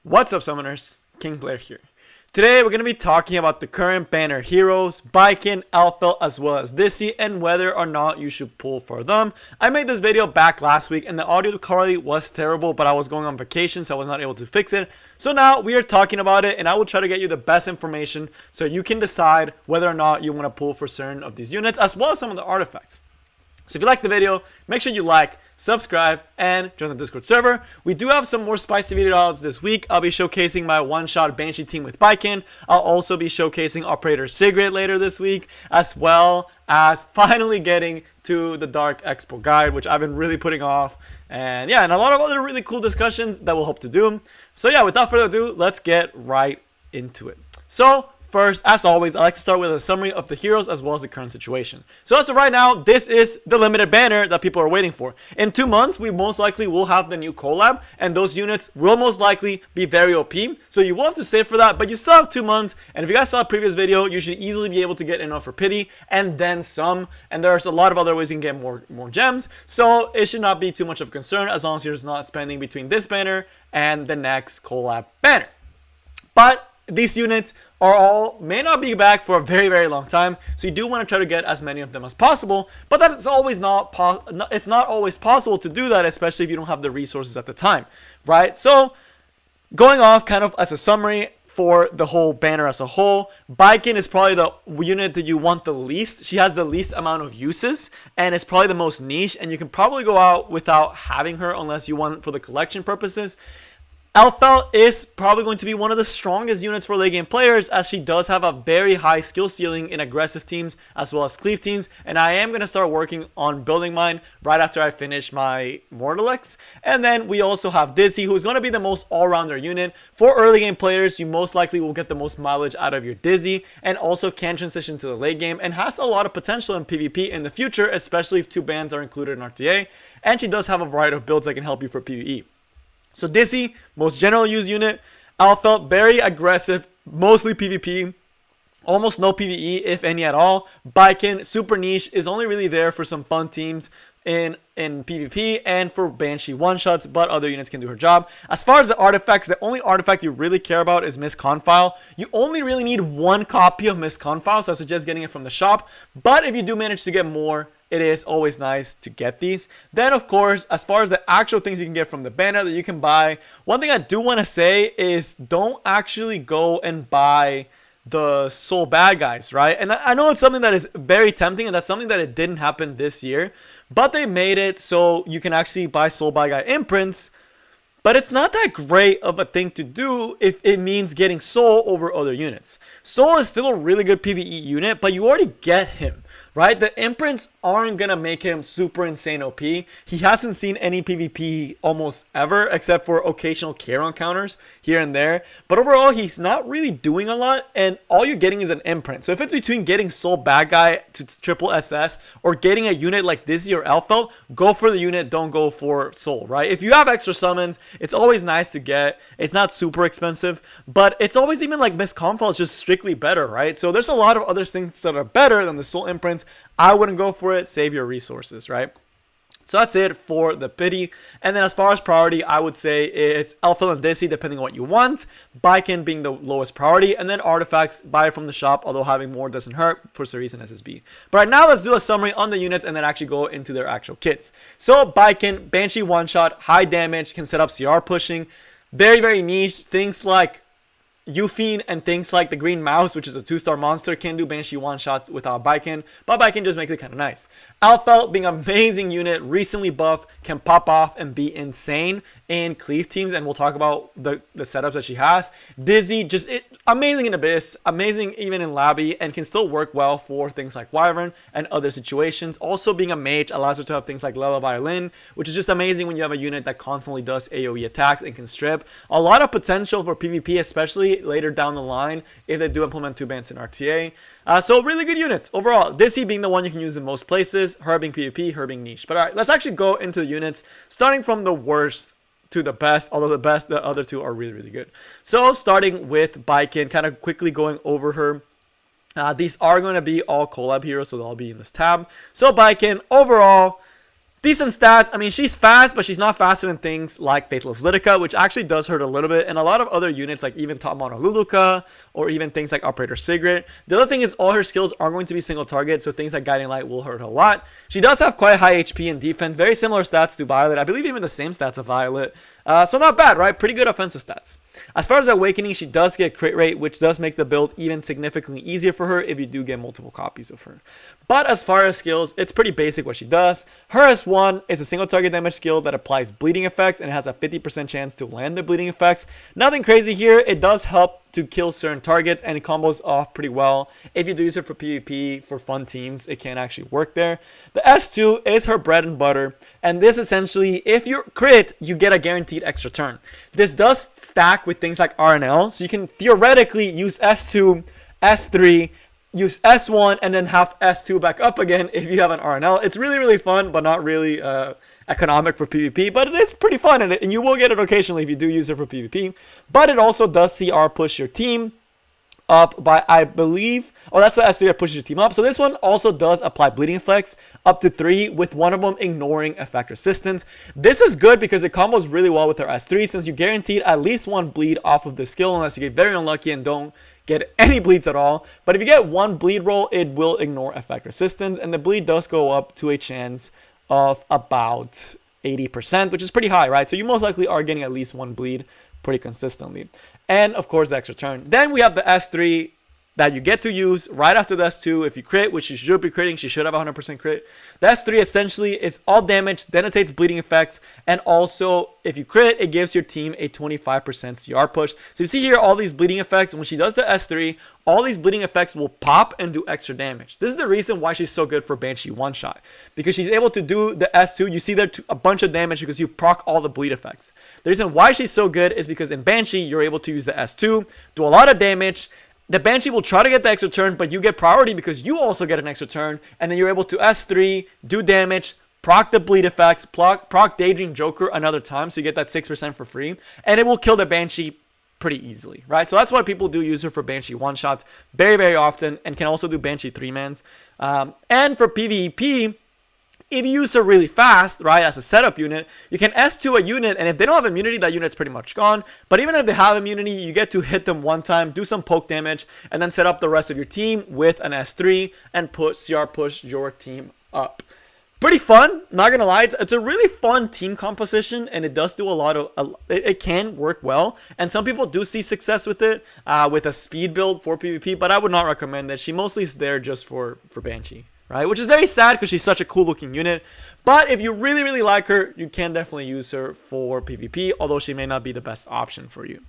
What's up, summoners? King Blair here. Today we're going to be talking about the current banner heroes, Baiken, Alpha, as well as Dizzy, and whether or not you should pull for them. I made this video back last week and the audio quality was terrible, but I was going on vacation so I was not able to fix it. So now we are talking about it and I will try to get you the best information so you can decide whether or not you want to pull for certain of these units as well as some of the artifacts. So if you like the video, make sure you like, subscribe, and join the Discord server. We do have some more spicy video outlets this week. I'll be showcasing my one-shot Banshee team with Baiken. I'll also be showcasing Operator Sigrid later this week, as well as finally getting to the Dark Expo guide, which I've been really putting off. And yeah, and a lot of other really cool discussions that we'll hope to do. So yeah, without further ado, let's get right into it. So first, as always, I like to start with a summary of the heroes as well as the current situation. So as of right now, this is the limited banner that people are waiting for. In 2 months, we most likely will have the new collab, and those units will most likely be very OP. So you will have to save for that, but you still have 2 months. And if you guys saw a previous video, you should easily be able to get enough for pity and then some. And there's a lot of other ways you can get more gems. So it should not be too much of a concern as long as you're not spending between this banner and the next collab banner. But these units may not be back for a very long time, so you do want to try to get as many of them as possible, but that's always it's not always possible to do that, especially if you don't have the resources at the time, right? So going off kind of as a summary for the whole banner as a whole, Baiken is probably the unit that you want the least. She has the least amount of uses and it's probably the most niche, and you can probably go out without having her unless you want it for the collection purposes. Alpha is probably going to be one of the strongest units for late game players, as she does have a very high skill ceiling in aggressive teams as well as cleave teams, and I am going to start working on building mine right after I finish my Mortalex. And then we also have Dizzy, who's going to be the most all-rounder unit. For early game players, you most likely will get the most mileage out of your Dizzy, and also can transition to the late game and has a lot of potential in PvP in the future, especially if 2 bans are included in RTA, and she does have a variety of builds that can help you for PvE. So Dizzy, most general use unit. Alpha, very aggressive, mostly PvP, almost no PvE if any at all. Baiken, super niche, is only really there for some fun teams in PvP and for Banshee one-shots, but other units can do her job. As far as the artifacts, the only artifact you really care about is Miss Confile. You only really need 1 copy of Miss Confile, so I suggest getting it from the shop. But if you do manage to get more, it is always nice to get these. Then, of course, as far as the actual things you can get from the banner that you can buy, one thing I do want to say is don't actually go and buy the soul bad guys, right? And I know it's something that is very tempting, and that's something that it didn't happen this year, but they made it so you can actually buy soul bad guy imprints. But it's not that great of a thing to do if it means getting Soul over other units. Soul is still a really good PvE unit, but you already get him, right? The imprints aren't going to make him super insane OP. He hasn't seen any PvP almost ever, except for occasional carry encounters here and there. But overall, he's not really doing a lot, and all you're getting is an imprint. So if it's between getting Soul Bad Guy to triple SS or getting a unit like Dizzy or Elfelt, go for the unit, don't go for Soul, right? If you have extra summons, it's always nice to get. It's not super expensive, but it's always even like Miss Confile is just strictly better, right? So there's a lot of other things that are better than the Soul imprints. I wouldn't go for it. Save your resources, right? So that's it for the pity. And then as far as priority, I would say it's Alpha and Dizzy, depending on what you want. Baiken being the lowest priority. And then artifacts, buy it from the shop, although having more doesn't hurt for Cerise and SSB. But right now, let's do a summary on the units and then actually go into their actual kits. So Baiken, Banshee one-shot, high damage, can set up CR pushing. Very niche. Things like Euphine and things like the Green Mouse, which is a 2-star monster, can do Banshee one-shots without Baiken, but Baiken just makes it kind of nice. Alpha, being an amazing unit, recently buffed, can pop off and be insane in cleave teams, and we'll talk about the setups that she has. Dizzy, amazing in Abyss, amazing even in Labby, and can still work well for things like Wyvern and other situations. Also, being a mage allows her to have things like Lella Violin, which is just amazing when you have a unit that constantly does AoE attacks and can strip. A lot of potential for PvP, especially later down the line if they do implement 2 bans in RTA. So really good units overall. Dizzy being the one you can use in most places, her being PvP, her being niche. But alright, let's actually go into the units, starting from the worst to the best, although the other 2 are really good. So starting with Baiken, kind of quickly going over her. These are going to be all collab heroes, so they'll all be in this tab. So Baiken, overall, Decent stats. I mean, she's fast, but she's not faster than things like Faithless Litica, which actually does hurt a little bit. And a lot of other units, like even Top Mono Luluka, or even things like Operator Sigrid. The other thing is all her skills are going to be single target, so things like Guiding Light will hurt her a lot. She does have quite high HP and defense, very similar stats to Violet. I believe even the same stats of Violet. So not bad, right? Pretty good offensive stats. As far as Awakening, she does get crit rate, which does make the build even significantly easier for her if you do get multiple copies of her. But as far as skills, it's pretty basic what she does. Her S1 is a single target damage skill that applies bleeding effects and has a 50% chance to land the bleeding effects. Nothing crazy here. It does help to kill certain targets and it combos off pretty well. If you do use it for PvP, for fun teams, it can actually work there. The S2 is her bread and butter, and this essentially, if you crit, you get a guaranteed extra turn. This does stack with things like RNL, so you can theoretically use S2, S3, use S1, and then have S2 back up again if you have an RNL. It's really, really fun, but not really economic for PvP, but it is pretty fun, and you will get it occasionally if you do use it for PvP. But it also does CR push your team up by, I believe, oh, that's the S3 that pushes your team up. So this one also does apply bleeding effects up to 3, with one of them ignoring effect resistance. This is good because it combos really well with our S3, since you guaranteed at least 1 bleed off of the skill unless you get very unlucky and don't get any bleeds at all. But if you get 1 bleed roll, it will ignore effect resistance, and the bleed does go up to a chance of about 80%, which is pretty high, right? So you most likely are getting at least 1 bleed pretty consistently. And of course the extra turn. Then we have the S3 that you get to use right after the S2. If you crit, which you should be critting, she should have 100% crit. The S3 essentially is all damage, then it takes bleeding effects, and also if you crit, it gives your team a 25% CR push. So you see here all these bleeding effects. When she does the S3, all these bleeding effects will pop and do extra damage. This is the reason why she's so good for Banshee one-shot, because she's able to do the S2. You see there a bunch of damage because you proc all the bleed effects. The reason why she's so good is because in Banshee, you're able to use the S2, do a lot of damage. The Banshee will try to get the extra turn, but you get priority because you also get an extra turn, and then you're able to S3, do damage, proc the bleed effects, proc Daydream Joker another time, so you get that 6% for free, and it will kill the Banshee pretty easily, right? So that's why people do use her for Banshee one-shots very, very often, and can also do Banshee 3-mans. And for PvP, if you use her really fast, right, as a setup unit, you can S2 a unit, and if they don't have immunity, that unit's pretty much gone. But even if they have immunity, you get to hit them one time, do some poke damage, and then set up the rest of your team with an S3 and CR push your team up. Pretty fun, not gonna lie. It's a really fun team composition, and it does do a lot of, it can work well, and some people do see success with it, with a speed build for PvP, but I would not recommend that. She mostly is there just for Banshee, right? Which is very sad because she's such a cool looking unit. But if you really, really like her, you can definitely use her for PvP, although she may not be the best option for you.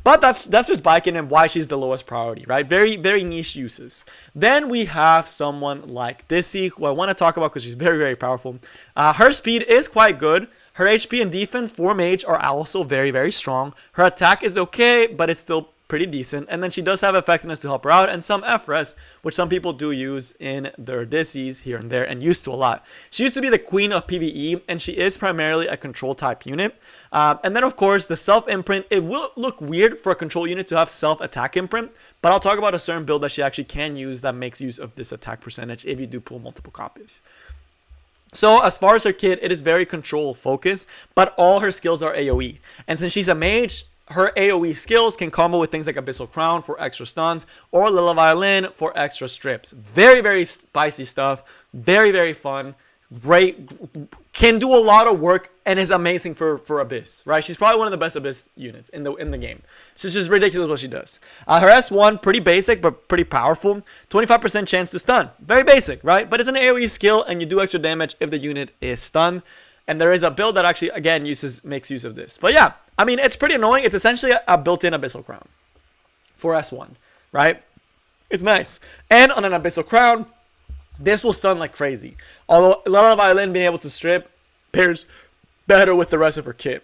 But that's just Baiken and why she's the lowest priority, right? Very, very niche uses. Then we have someone like Dissy, who I want to talk about because she's very, very powerful. Her speed is quite good. Her HP and defense for Mage are also very, very strong. Her attack is okay, but it's still pretty decent. And then she does have effectiveness to help her out, and some FRES, which some people do use in their Dissys here and there, and used to a lot. She used to be the queen of PvE, and she is primarily a control type unit. And then of course the self imprint. It will look weird for a control unit to have self attack imprint, but I'll talk about a certain build that she actually can use that makes use of this attack percentage if you do pull multiple copies. So as far as her kit, it is very control focused, but all her skills are AoE. And since she's a mage, her AoE skills can combo with things like Abyssal Crown for extra stuns or Lila Violin for extra strips. Very, very spicy stuff. Very, very fun. Great. Can do a lot of work and is amazing for Abyss, right? She's probably one of the best Abyss units in the game. So it's just ridiculous what she does. Her S1, pretty basic, but pretty powerful. 25% chance to stun. Very basic, right? But it's an AoE skill, and you do extra damage if the unit is stunned. And there is a build that actually, again, makes use of this. But yeah, I mean, it's pretty annoying. It's essentially a built-in Abyssal Crown for S1, right? It's nice. And on an Abyssal Crown, this will stun like crazy. Although Lila Violin being able to strip pairs better with the rest of her kit.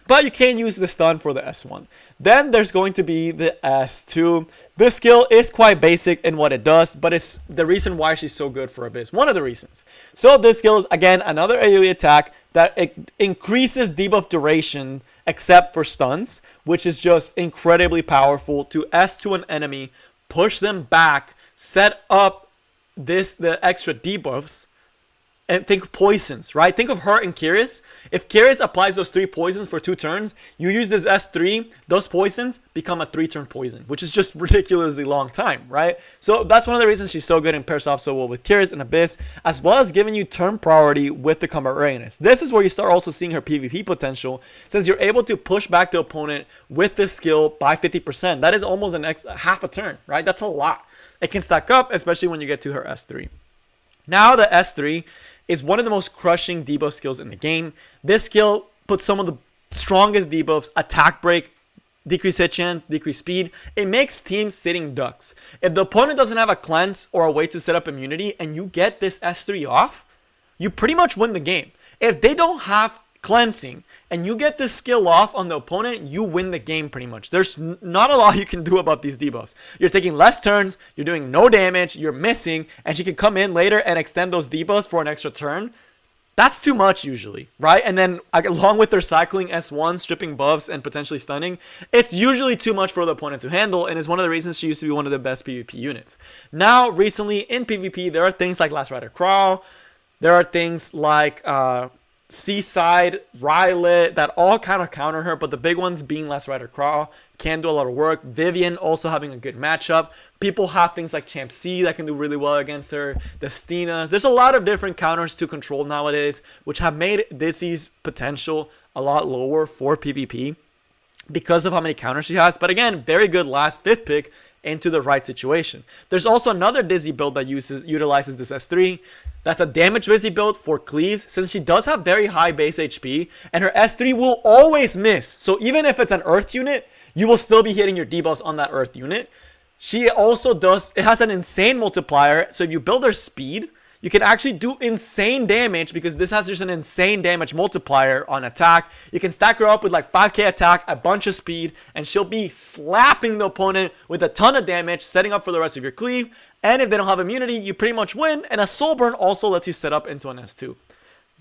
But you can use the stun for the S1. Then there's going to be the S2. This skill is quite basic in what it does, but it's the reason why she's so good for Abyss. One of the reasons. So this skill is, again, another AoE attack that increases debuff duration except for stuns, which is just incredibly powerful to S2 an enemy, push them back, set up the extra debuffs, and think poisons, right? Think of her and Kyrus. If Kyrus applies those 3 poisons for 2 turns, you use this S3, those poisons become a 3-turn poison, which is just ridiculously long time, right? So that's one of the reasons she's so good and pairs off so well with Kyrus and Abyss, as well as giving you turn priority with the combat readiness. This is where you start also seeing her PvP potential, since you're able to push back the opponent with this skill by 50%. That is almost half a turn, right? That's a lot. It can stack up, especially when you get to her S3. Now the S3 is one of the most crushing debuff skills in the game. This skill puts some of the strongest debuffs: attack break, decrease hit chance, decrease speed. It makes teams sitting ducks. If the opponent doesn't have a cleanse or a way to set up immunity and you get this S3 off, you pretty much win the game. If they don't have cleansing and you get this skill off on the opponent, you win the game pretty much. There's not a lot you can do about these debuffs. You're taking less turns, you're doing no damage, you're missing, and she can come in later and extend those debuffs for an extra turn. That's too much usually, right? And then along with their cycling S1, stripping buffs, and potentially stunning, it's usually too much for the opponent to handle, and is one of the reasons she used to be one of the best PvP units. Now, recently in PvP, there are things like Last Rider Crawl, there are things like Seaside, Rylet, that all kind of counter her, but the big ones being Last Rider Crawl can do a lot of work. Vivian also having a good matchup. People have things like Champ C that can do really well against her. The Stinas. There's a lot of different counters to control nowadays, which have made Dizzy's potential a lot lower for PvP because of how many counters she has. But again, very good last 5th pick into the right situation. There's also another Dizzy build that utilizes this S3. That's a damage busy build for cleaves, since she does have very high base HP, and her S3 will always miss. So even if it's an earth unit, you will still be hitting your debuffs on that earth unit. She also it has an insane multiplier, so if you build her speed, you can actually do insane damage, because this has just an insane damage multiplier on attack. You can stack her up with like 5k attack, a bunch of speed, and she'll be slapping the opponent with a ton of damage, setting up for the rest of your cleave. And if they don't have immunity, you pretty much win. And a soul burn also lets you set up into an S2.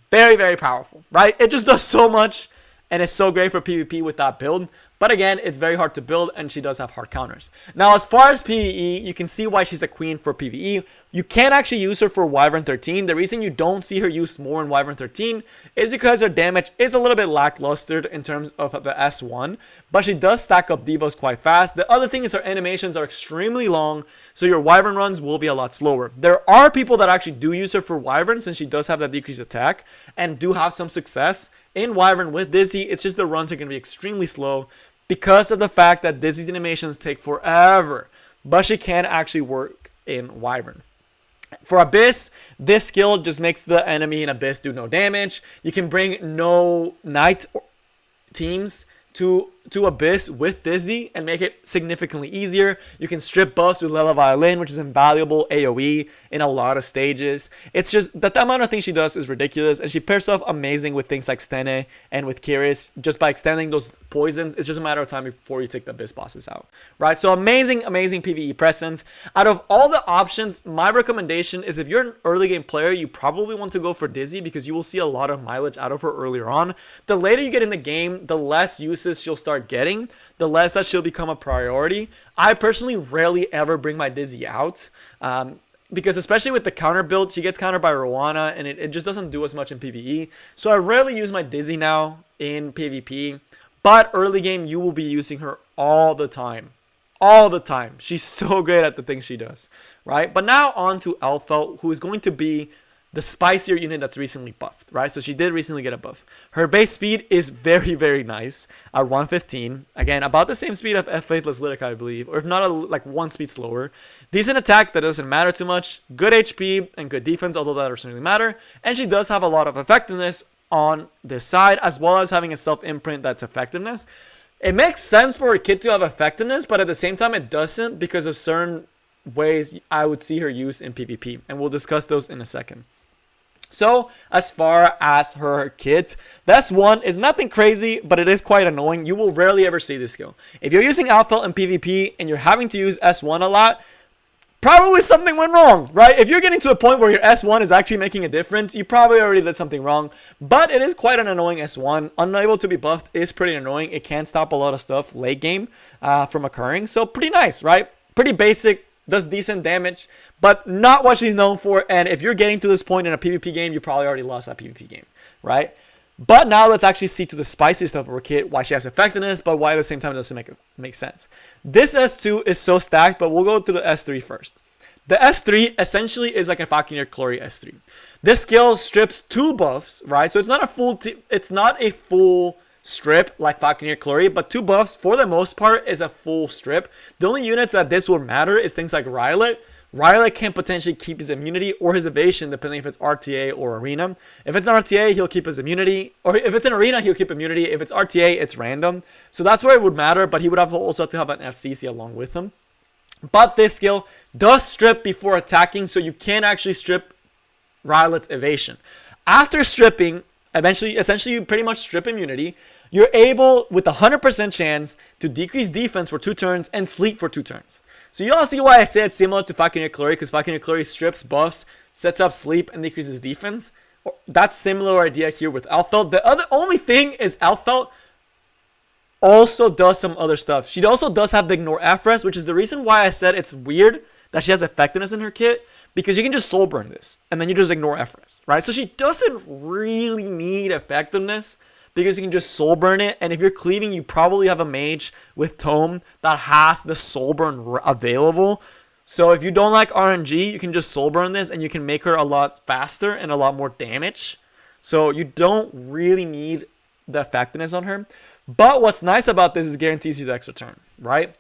Very, very powerful, right? It just does so much, and it's so great for PvP with that build. But again, it's very hard to build, and she does have hard counters. Now, as far as PvE, you can see why she's a queen for PvE. You can actually use her for Wyvern 13. The reason you don't see her used more in Wyvern 13 is because her damage is a little bit lackluster in terms of the S1, but she does stack up debuffs quite fast. The other thing is her animations are extremely long, so your Wyvern runs will be a lot slower. There are people that actually do use her for Wyvern, since she does have that decreased attack, and do have some success in Wyvern with Dizzy. It's just the runs are going to be extremely slow, because of the fact that Dizzy's animations take forever, but she can actually work in Wyvern. For Abyss, this skill just makes the enemy in Abyss do no damage. You can bring no Knight teams to Abyss with Dizzy and make it significantly easier. You can strip buffs with Lela Violin, which is invaluable AoE in a lot of stages. It's just that the amount of things she does is ridiculous, and she pairs off amazing with things like Stene and with Kyrus. Just by extending those poisons, it's just a matter of time before you take the Abyss bosses out, right? So amazing PvE presence. Out of all the options, my recommendation is if you're an early game player, you probably want to go for Dizzy, because you will see a lot of mileage out of her earlier on. The later you get in the game, the less uses she'll start getting, the less that she'll become a priority. I personally rarely ever bring my Dizzy out, because especially with the counter build, she gets countered by Rowana, and it just doesn't do as much in PvE. So I rarely use my Dizzy now in PvP, but early game, you will be using her all the time. All the time. She's so great at the things she does, right? But now on to Elfelt, who is going to be the spicier unit that's recently buffed, right? So she did recently get a buff. Her base speed is very, very nice at 115. Again, about the same speed of Faithless Lytica, I believe, or if not, like 1 speed slower. Decent attack that doesn't matter too much. Good HP and good defense, although that doesn't really matter. And she does have a lot of effectiveness on this side, as well as having a self-imprint that's effectiveness. It makes sense for a kid to have effectiveness, but at the same time, it doesn't, because of certain ways I would see her use in PvP. And we'll discuss those in a second. So, as far as her kit, the S1 is nothing crazy, but it is quite annoying. You will rarely ever see this skill. If you're using Elfelt in PvP and you're having to use S1 a lot, probably something went wrong, right? If you're getting to a point where your S1 is actually making a difference, you probably already did something wrong. But it is quite an annoying S1. Unable to be buffed is pretty annoying. It can stop a lot of stuff late game from occurring. So, pretty nice, right? Pretty basic does decent damage, but not what she's known for. And if you're getting to this point in a PvP game, you probably already lost that PvP game, right? But now let's actually see to the spicy stuff of her kit, why she has effectiveness, but why at the same time it doesn't make sense. This S2 is so stacked, but we'll go to the S3 first. The S3 essentially is like a Falconeer Chloe S3. This skill strips 2 buffs, right? So it's not a full strip like Falconeer Chloe, but 2 buffs for the most part is a full strip. The only units that this will matter is things like Rylot. Rylot can potentially keep his immunity or his evasion depending if it's RTA or Arena. If it's an RTA, he'll keep his immunity. Or if it's an Arena, he'll keep immunity. If it's RTA, it's random. So that's where it would matter, but he would also have to have an FCC along with him. But this skill does strip before attacking, so you can actually strip Rylot's evasion. After stripping, essentially you pretty much strip immunity. You're able, with a 100% chance, to decrease defense for 2 turns and sleep for 2 turns. So you all see why I say it's similar to Falconeer Chloe, because Falconeer Chloe strips buffs, sets up sleep, and decreases defense. That's similar idea here with Alfeld. The only thing is Alfeld also does some other stuff. She also does have the Ignore Efres, which is the reason why I said it's weird that she has effectiveness in her kit, because you can just soul burn this, and then you just ignore Efres, right? So she doesn't really need effectiveness, because you can just soul burn it. And if you're cleaving, you probably have a mage with Tome that has the soul burn available. So if you don't like RNG, you can just soul burn this and you can make her a lot faster and a lot more damage. So you don't really need the effectiveness on her. But what's nice about this is it guarantees you the extra turn, right?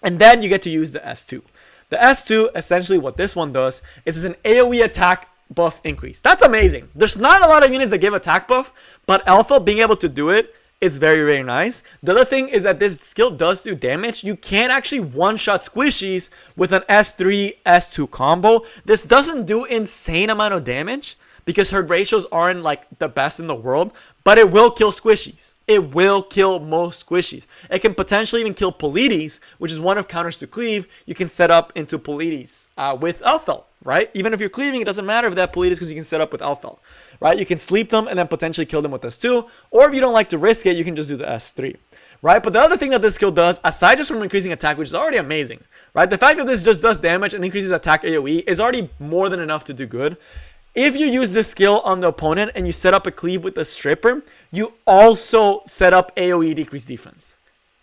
And then you get to use the S2. The S2, essentially what this one does is it's an AoE attack buff increase. That's amazing. There's not a lot of units that give attack buff, but Alpha being able to do it is very, very nice. The other thing is that this skill does do damage. You can actually one-shot squishies with an S3, S2 combo. This doesn't do insane amount of damage because her ratios aren't like the best in the world, but it will kill squishies. It will kill most squishies. It can potentially even kill Polides, which is one of counters to cleave. You can set up into Polides with Alphel, right? Even if you're cleaving, it doesn't matter if that Polides because you can set up with Alphel, right? You can sleep them and then potentially kill them with S2. Or if you don't like to risk it, you can just do the S3, right? But the other thing that this skill does, aside just from increasing attack, which is already amazing, right? The fact that this just does damage and increases attack AoE is already more than enough to do good. If you use this skill on the opponent and you set up a cleave with the stripper, you also set up AoE decrease defense.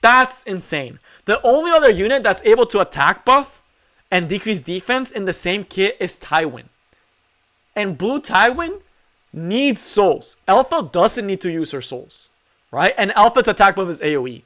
That's insane. The only other unit that's able to attack buff and decrease defense in the same kit is Tywin. And Blue Tywin needs souls. Alpha doesn't need to use her souls, right? And Alpha's attack buff is AoE.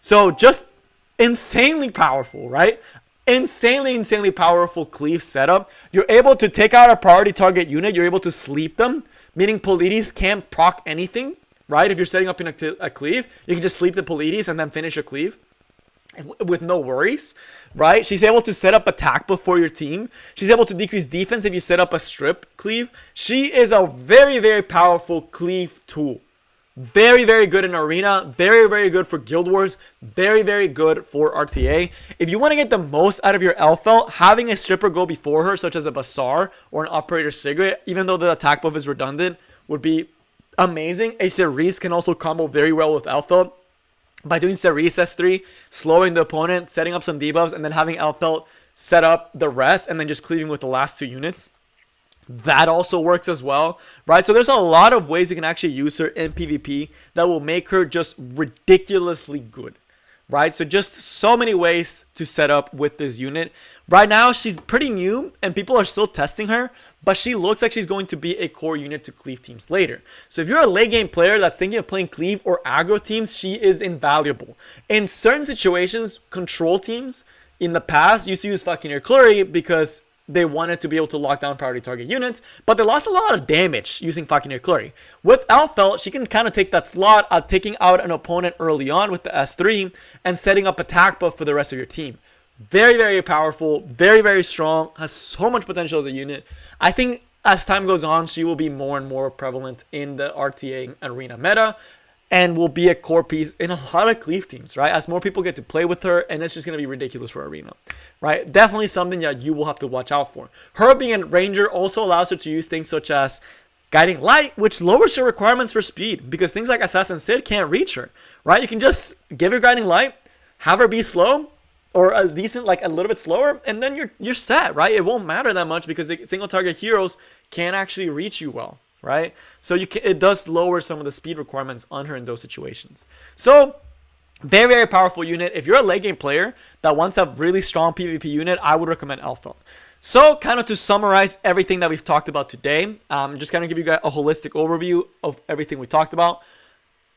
So just insanely powerful, right? Insanely powerful cleave setup. You're able to take out a priority target unit. You're able to sleep them, meaning Polides can't proc anything, right? If you're setting up in a cleave, you can just sleep the Polides and then finish a cleave with no worries, right? She's able to set up attack buff for your team. She's able to decrease defense if you set up a strip cleave. She is a very, very powerful cleave tool. Very, very good in Arena. Very, very good for Guild Wars. Very, very good for RTA. If you want to get the most out of your Elfel, having a stripper go before her, such as a Bassar or an Operator Cigarette, even though the attack buff is redundant, would be amazing. A Cerise can also combo very well with Elfel by doing Cerise S3, slowing the opponent, setting up some debuffs, and then having Elfel set up the rest, and then just cleaving with the last 2 units. That also works as well, right? So there's a lot of ways you can actually use her in PvP that will make her just ridiculously good, right? So just so many ways to set up with this unit. Right now, she's pretty new and people are still testing her, but she looks like she's going to be a core unit to cleave teams later. So if you're a late game player that's thinking of playing cleave or aggro teams, she is invaluable. In certain situations, control teams in the past used to use Falconeer Chloe because they wanted to be able to lock down priority target units, but they lost a lot of damage using Falconeer Chloe. With Alfel, she can kind of take that slot of taking out an opponent early on with the S3 and setting up attack buff for the rest of your team. Very, very powerful, very, very strong, has so much potential as a unit. I think as time goes on, she will be more and more prevalent in the RTA Arena meta and will be a core piece in a lot of cleave teams, right? As more people get to play with her, and it's just going to be ridiculous for Arena, right? Definitely something that you will have to watch out for. Her being a ranger also allows her to use things such as Guiding Light, which lowers her requirements for speed, because things like Assassin Sid can't reach her, right? You can just give her Guiding Light, have her be slow, or a decent, like a little bit slower, and then you're set, right? It won't matter that much because the single target heroes can't actually reach you well, right? So it does lower some of the speed requirements on her in those situations. So very, very powerful unit. If you're a late game player that wants a really strong PvP unit, I would recommend Elfelt. So kind of to summarize everything that we've talked about today, just kind of give you guys a holistic overview of everything we talked about.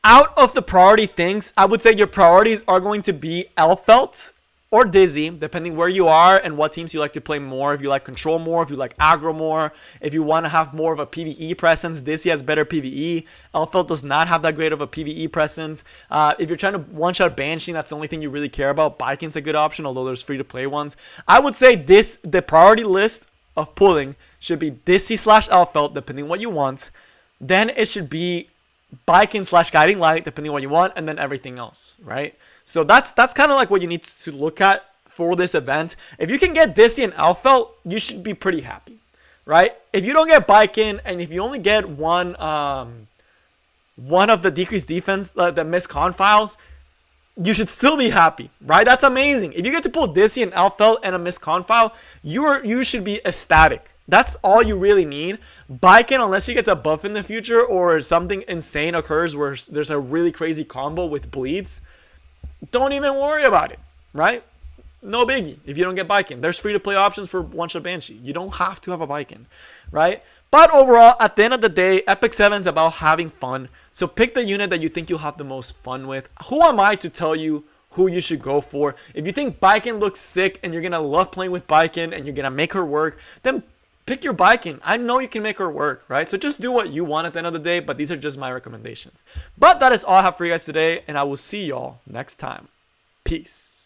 Out of the priority things, I would say your priorities are going to be Elfelt or Dizzy, depending where you are and what teams you like to play more. If you like control more, if you like aggro more, if you want to have more of a PvE presence, Dizzy has better PvE. Elfelt does not have that great of a PvE presence. If you're trying to one-shot Banshee, that's the only thing you really care about. Baiken's a good option, although there's free-to-play ones. I would say the priority list of pulling should be Dizzy / Elfelt, depending on what you want. Then it should be Baiken / Guiding Light, depending on what you want, and then everything else, right? So that's kind of like what you need to look at for this event. If you can get Dizzy and Elfelt, you should be pretty happy, right? If you don't get Baiken, and if you only get one of the decreased defense, the missed con files, you should still be happy, right? That's amazing. If you get to pull Dizzy and Elfelt and a missed con file, you should be ecstatic. That's all you really need. Baiken, unless you get a buff in the future or something insane occurs where there's a really crazy combo with bleeds, don't even worry about it, right? No biggie if you don't get Baiken. There's free-to-play options for one-shot Banshee. You don't have to have a Baiken, right? But overall, at the end of the day, Epic 7 is about having fun. So pick the unit that you think you'll have the most fun with. Who am I to tell you who you should go for? If you think Baiken looks sick and you're going to love playing with Baiken and you're going to make her work, then pick your Baiken. I know you can make her work, right? So just do what you want at the end of the day, but these are just my recommendations. But that is all I have for you guys today, and I will see y'all next time. Peace.